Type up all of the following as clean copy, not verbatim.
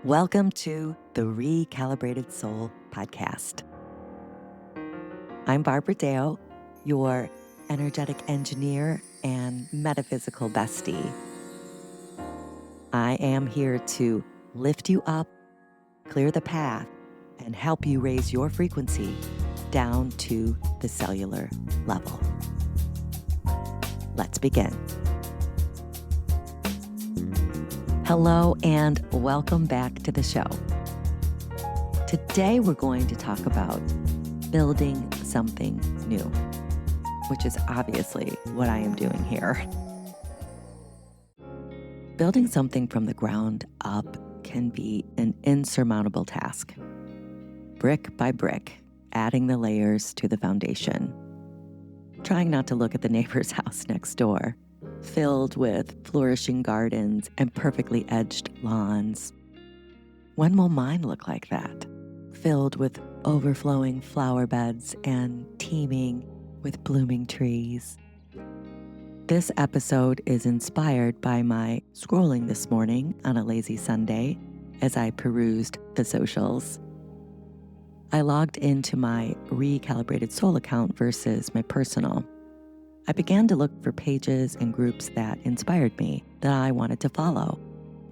Welcome to the Recalibrated Soul podcast. I'm Barbara Deo, your energetic engineer and metaphysical bestie. I am here to lift you up, clear the path, and help you raise your frequency down to the cellular level. Let's begin. Hello and welcome back to the show. Today we're going to talk about building something new, which is obviously what I am doing here. Building something from the ground up can be an insurmountable task. Brick by brick, adding the layers to the foundation. Trying not to look at the neighbor's house next door, filled with flourishing gardens and perfectly edged lawns. When will mine look like that? Filled with overflowing flower beds and teeming with blooming trees. This episode is inspired by my scrolling this morning on a lazy Sunday as I perused the socials. I logged into my Recalibrated Soul account versus my personal. I began to look for pages and groups that inspired me, that I wanted to follow.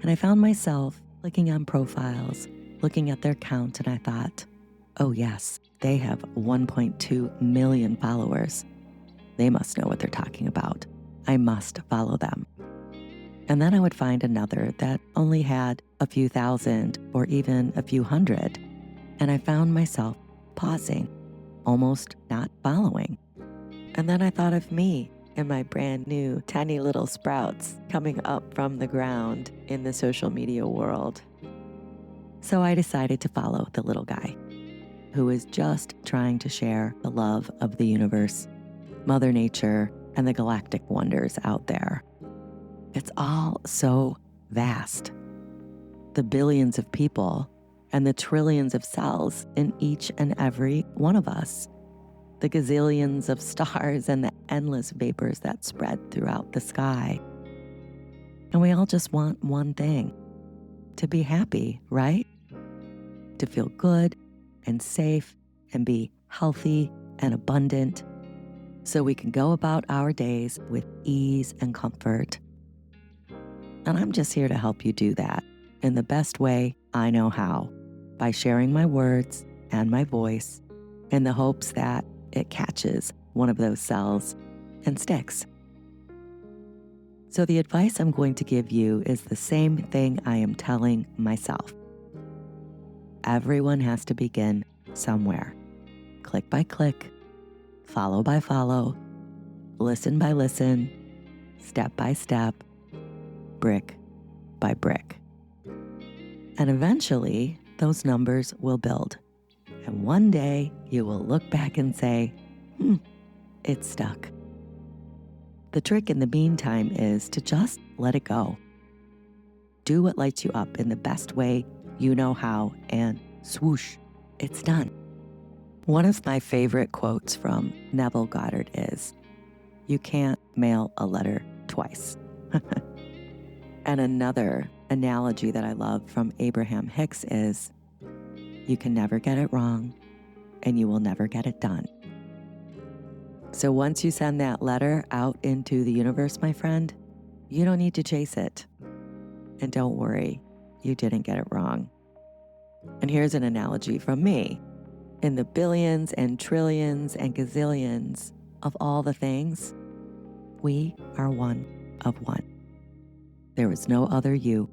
And I found myself clicking on profiles, looking at their count, and I thought, oh yes, they have 1.2 million followers. They must know what they're talking about. I must follow them. And then I would find another that only had a few thousand or even a few hundred. And I found myself pausing, almost not following. And then I thought of me and my brand new tiny little sprouts coming up from the ground in the social media world. So I decided to follow the little guy who is just trying to share the love of the universe, Mother Nature, and the galactic wonders out there. It's all so vast. The billions of people and the trillions of cells in each and every one of us. The gazillions of stars and the endless vapors that spread throughout the sky. And we all just want one thing, to be happy, right? To feel good and safe and be healthy and abundant so we can go about our days with ease and comfort. And I'm just here to help you do that in the best way I know how, by sharing my words and my voice in the hopes that it catches one of those cells and sticks. So the advice I'm going to give you is the same thing I am telling myself. Everyone has to begin somewhere. Click by click, follow by follow, listen by listen, step by step, brick by brick. And eventually, those numbers will build. And one day you will look back and say, it stuck. The trick in the meantime is to just let it go. Do what lights you up in the best way you know how, and swoosh, it's done. One of my favorite quotes from Neville Goddard is, you can't mail a letter twice. And another analogy that I love from Abraham Hicks is, you can never get it wrong, and you will never get it done. So once you send that letter out into the universe, my friend, you don't need to chase it. And don't worry, you didn't get it wrong. And here's an analogy from me. In the billions and trillions and gazillions of all the things, we are one of one. There is no other you,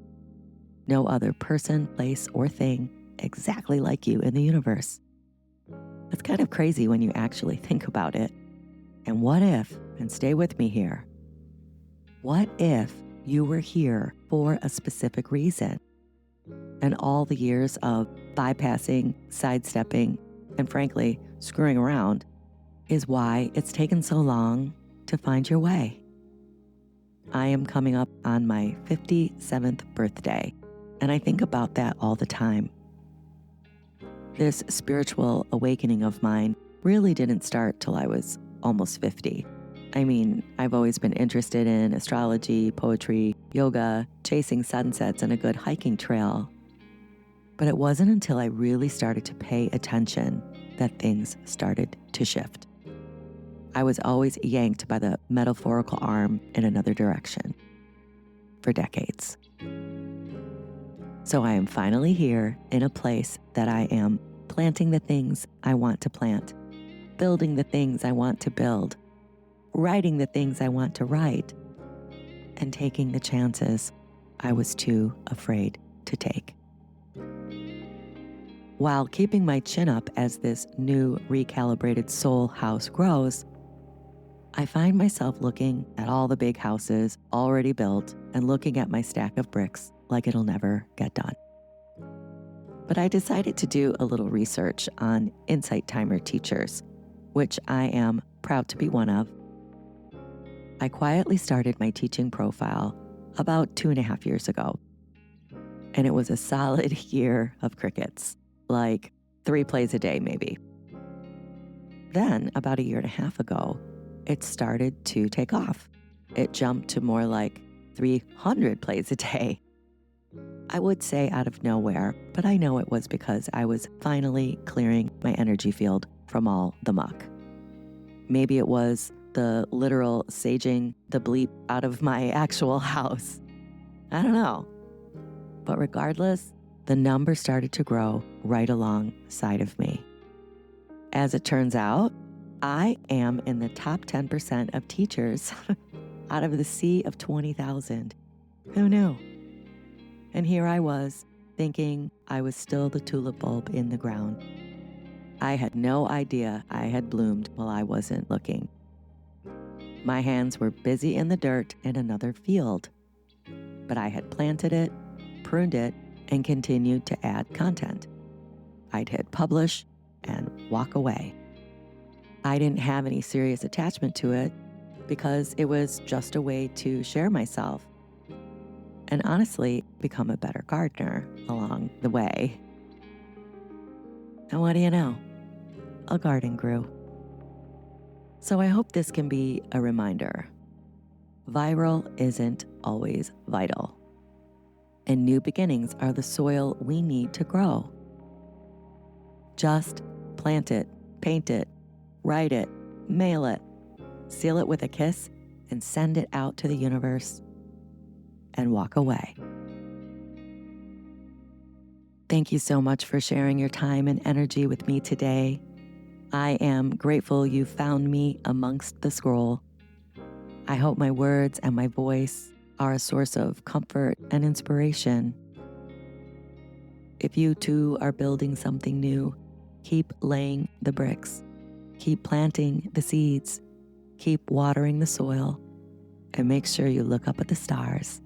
no other person, place, or thing exactly like you in the universe. It's kind of crazy when you actually think about it. And what if, and stay with me here, what if you were here for a specific reason? And all the years of bypassing, sidestepping, and frankly, screwing around is why it's taken so long to find your way. I am coming up on my 57th birthday, and I think about that all the time. This spiritual awakening of mine really didn't start till I was almost 50. I mean, I've always been interested in astrology, poetry, yoga, chasing sunsets, and a good hiking trail. But it wasn't until I really started to pay attention that things started to shift. I was always yanked by the metaphorical arm in another direction for decades. So I am finally here in a place that I am planting the things I want to plant, building the things I want to build, writing the things I want to write, and taking the chances I was too afraid to take. While keeping my chin up as this new recalibrated soul house grows, I find myself looking at all the big houses already built and looking at my stack of bricks like it'll never get done. But I decided to do a little research on Insight Timer teachers, which I am proud to be one of. I quietly started my teaching profile about 2.5 years ago, and it was a solid year of crickets, like 3 plays a day maybe. Then, about 1.5 years ago, it started to take off. It jumped to more like 300 plays a day. I would say out of nowhere, but I know it was because I was finally clearing my energy field from all the muck. Maybe it was the literal saging the bleep out of my actual house. I don't know. But regardless, the number started to grow right alongside of me. As it turns out, I am in the top 10% of teachers out of the sea of 20,000. Who knew? And here I was, thinking I was still the tulip bulb in the ground. I had no idea I had bloomed while I wasn't looking. My hands were busy in the dirt in another field, but I had planted it, pruned it, and continued to add content. I'd hit publish and walk away. I didn't have any serious attachment to it because it was just a way to share myself and honestly become a better gardener along the way. And what do you know? A garden grew. So I hope this can be a reminder. Viral isn't always vital. And new beginnings are the soil we need to grow. Just plant it, paint it, write it, mail it, seal it with a kiss, and send it out to the universe and walk away. Thank you so much for sharing your time and energy with me today. I am grateful you found me amongst the scroll. I hope my words and my voice are a source of comfort and inspiration. If you too are building something new, keep laying the bricks, keep planting the seeds, keep watering the soil, and make sure you look up at the stars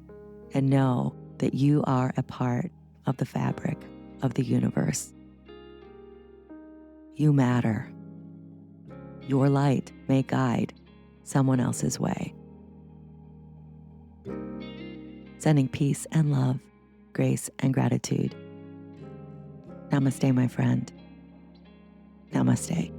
and know that you are a part of the fabric of the universe. You matter. Your light may guide someone else's way. Sending peace and love, grace and gratitude. Namaste, my friend. Namaste.